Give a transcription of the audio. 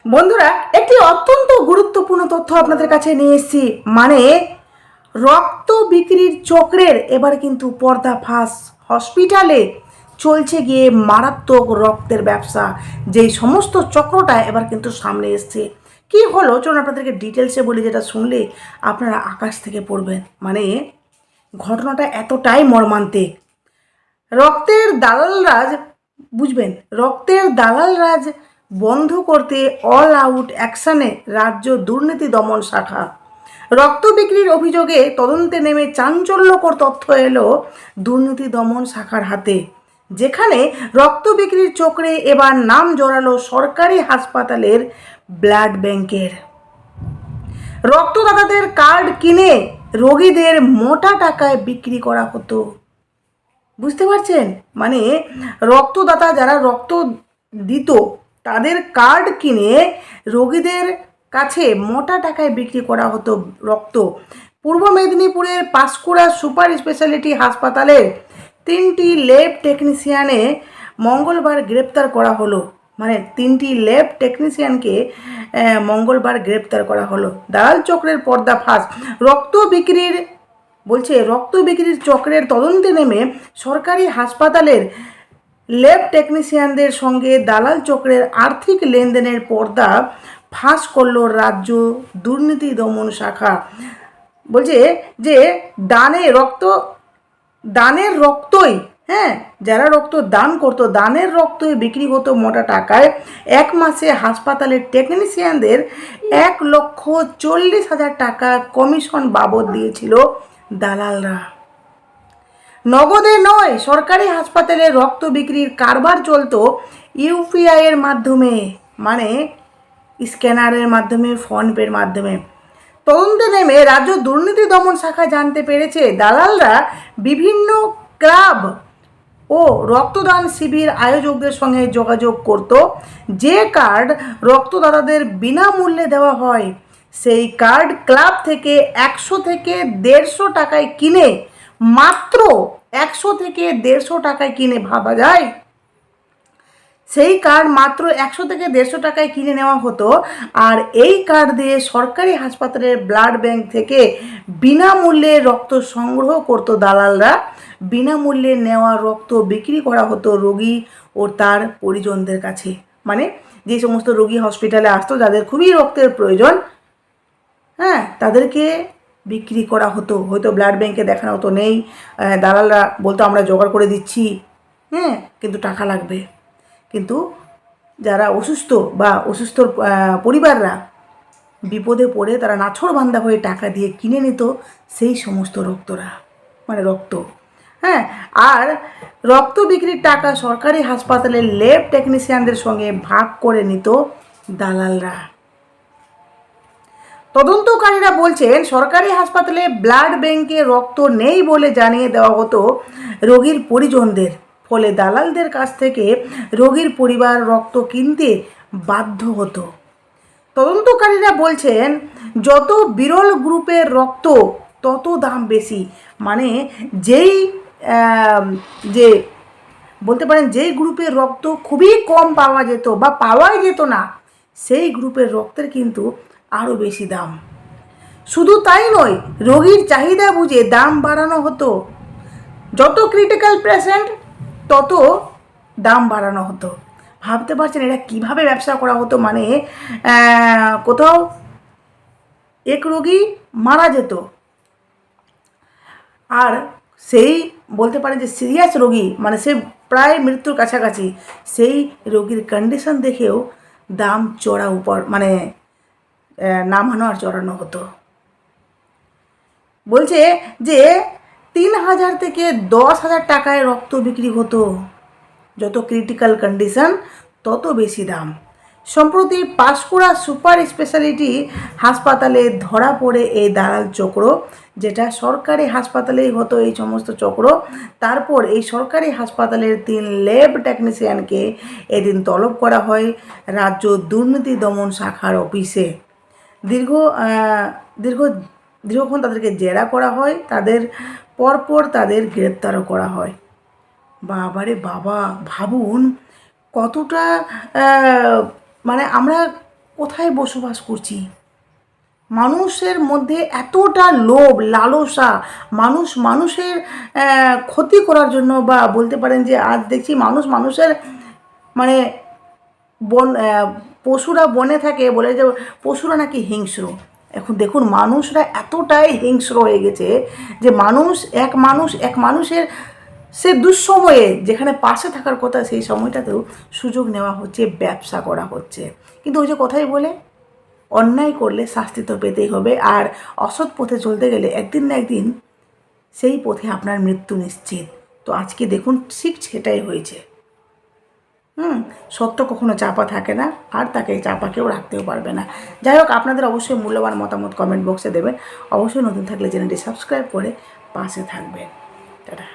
বন্ধুরা, একটি অত্যন্ত গুরুত্বপূর্ণ তথ্য আপনাদের কাছে নিয়ে এসেছি। মানে রক্ত বিক্রির চক্রের এবার কিন্তু পর্দাফাঁস। হসপিটালে চলছে গিয়ে মারাত্মক রক্তের ব্যবসা, যেই সমস্ত চক্রটা এবার কিন্তু সামনে এসছে। কি হলো চলুন আপনাদেরকে ডিটেলসে বলি, যেটা শুনলে আপনারা আকাশ থেকে পড়বেন। মানে ঘটনাটা এতটাই মর্মান্তিক। রক্তের দালাল রাজ, বুঝবেন, রক্তের দালাল রাজ বন্ধ করতে অল আউট অ্যাকশনে রাজ্য দুর্নীতি দমন শাখা। রক্ত বিক্রির অভিযোগে তদন্তে নেমে চাঞ্চল্যকর তথ্য এলো দুর্নীতি দমন শাখার হাতে, যেখানে রক্ত বিক্রির চক্রে এবার নাম জড়ালো সরকারি হাসপাতালের ব্লাড ব্যাংকের। রক্তদাতাদের কার্ড কিনে রোগীদের মোটা টাকায় বিক্রি করা হতো। বুঝতে পারছেন? মানে রক্তদাতা যারা রক্ত দিত তাদের কার্ড কিনে রোগীদের কাছে মোটা টাকায় বিক্রি করা হতো রক্ত। পূর্ব মেদিনীপুরের পাঁশকুড়া সুপার স্পেশালিটি হাসপাতালের 3টি ল্যাব টেকনিশিয়ানে মঙ্গলবার গ্রেপ্তার করা হলো। মানে 3টি ল্যাব টেকনিশিয়ানকে মঙ্গলবার গ্রেপ্তার করা হলো। দালাল চক্রের পর্দাফাঁস। রক্ত বিক্রির চক্রের তদন্তে নেমে সরকারি হাসপাতালের ল্যাব টেকনিশিয়ানদের সঙ্গে দালাল চক্রের আর্থিক লেনদেনের পর্দা ফাঁস করল রাজ্য দুর্নীতি দমন শাখা। বলছে যে দানের রক্তই, যারা রক্ত দান করতো দানের রক্তই বিক্রি হতো মোটা টাকায়। এক মাসে হাসপাতালের টেকনিশিয়ানদের 1,40,000 টাকা কমিশন বাবদ দিয়েছিল দালালরা। নগদে নয়, সরকারি হাসপাতালে রক্ত বিক্রির কারবার চলতো ইউপিআই এর মাধ্যমে, মানে স্ক্যানারের মাধ্যমে, ফোনপের মাধ্যমে। তদন্তে নেমে রাজ্য দুর্নীতি দমন শাখা জানতে পেরেছে দালালরা বিভিন্ন ক্লাব ও রক্তদান শিবির আয়োজকদের সঙ্গে যোগাযোগ করত। যে কার্ড রক্তদাতাদের বিনামূল্যে দেওয়া হয় সেই কার্ড ক্লাব থেকে 100 থেকে 150 টাকায় কিনে, মাত্র 100 থেকে 150 টাকায় কিনে, ভাবা যায়? সেই কার্ড মাত্র 100 থেকে 150 টাকায় কিনে নেওয়া হতো। আর এই কার্ড দিয়ে সরকারি হাসপাতালের ব্লাড ব্যাংক থেকে বিনামূল্যে রক্ত সংগ্রহ করতো দালালরা। বিনামূল্যে নেওয়া রক্ত বিক্রি করা হতো রোগী ও তার পরিজনদের কাছে। মানে যে সমস্ত রোগী হসপিটালে আসতো, যাদের খুবই রক্তের প্রয়োজন, তাদেরকে বিক্রি করা হতো। হয়তো ব্লাড ব্যাংকে দেখানো হতো নেই, দালালরা বলতো আমরা জোগাড় করে দিচ্ছি, কিন্তু টাকা লাগবে। কিন্তু যারা অসুস্থ বা অসুস্থর পরিবাররা বিপদে পড়ে তারা নাছোড়বান্দা হয়ে টাকা দিয়ে কিনে নিত সেই সমস্ত রক্ত। আর রক্ত বিক্রির টাকা সরকারি হাসপাতালের ল্যাব টেকনিশিয়ানদের সঙ্গে ভাগ করে নিত দালালরা। তদন্তকারীরা বলছেন সরকারি হাসপাতালে ব্লাড ব্যাংকে রক্ত নেই বলে জানিয়ে দেওয়া হতো রোগীর পরিজনদের। ফলে দালালদের কাছ থেকে রোগীর পরিবার রক্ত কিনতে বাধ্য হতো। তদন্তকারীরা বলছেন যত বিরল গ্রুপের রক্ত তত দাম বেশি। মানে যে বলতে পারেন যেই গ্রুপের রক্ত খুবই কম পাওয়া যেত বা পাওয়াই যেত না, সেই গ্রুপের রক্তের কিন্তু আরও বেশি দাম। শুধু তাই নয়, রোগীর চাহিদা বুঝে দাম বাড়ানো হতো। যত ক্রিটিক্যাল পেশেন্ট তত দাম বাড়ানো হতো। ভাবতে পারছেন এটা কিভাবে ব্যবসা করা হতো? মানে কোথাও এক রোগী মারা যেত, আর সেই বলতে পারেন যে সিরিয়াস রোগী, মানে সে প্রায় মৃত্যুর কাছাকাছি, সেই রোগীর কন্ডিশন দেখেও দাম নামানো আর চড়ানো হতো। বলছে যে 3,000 থেকে 10,000 টাকায় রক্ত বিক্রি হতো। যত ক্রিটিক্যাল কন্ডিশন তত বেশি দাম। সম্প্রতি পাঁশকুড়া সুপার স্পেশালিটি হাসপাতালে ধরা পড়ে এই দালাল চক্র, যেটা সরকারি হাসপাতালেই হতো এই সমস্ত চক্র। তারপর এই সরকারি হাসপাতালের 3 ল্যাব টেকনিশিয়ানকে এদিন তলব করা হয় রাজ্য দুর্নীতি দমন শাখার অফিসে। দীর্ঘক্ষণ তাদেরকে জেরা করা হয়, তাদের পরপর তাদের গ্রেপ্তারও করা হয়। বাবারে বাবা, ভাবুন কতটা, মানে আমরা কোথায় বসবাস করছি? মানুষের মধ্যে এতটা লোভ লালসা, মানুষের ক্ষতি করার জন্য, বা বলতে পারেন যে আজ দেখছি মানুষের মানে বন পশুরা বনে থাকে বলে যে পশুরা নাকি হিংস্র। এখন দেখুন মানুষরা এতটাই হিংস্র হয়ে গেছে যে এক মানুষের সে দুঃসময়ে যেখানে পাশে থাকার কথা সেই সময়টাতেও সুযোগ নেওয়া হচ্ছে, ব্যবসা করা হচ্ছে। কিন্তু ওই যে কথাই বলে, অন্যায় করলে শাস্তি তো পেতেই হবে, আর অসৎ পথে চলতে গেলে একদিন না একদিন সেই পথে আপনার মৃত্যু নিশ্চিত। তো আজকে দেখুন ঠিক সেটাই হয়েছে। সত্য কখনো চাপা থাকে না, আর তাকে চাপা কেউ রাখতেও পারবে না। যাই হোক, আপনাদের অবশ্যই মূল্যবান মতামত কমেন্ট বক্সে দেবেন। অবশ্যই নতুন থাকলে চ্যানেলটি সাবস্ক্রাইব করে পাশে থাকবেন। টাটা।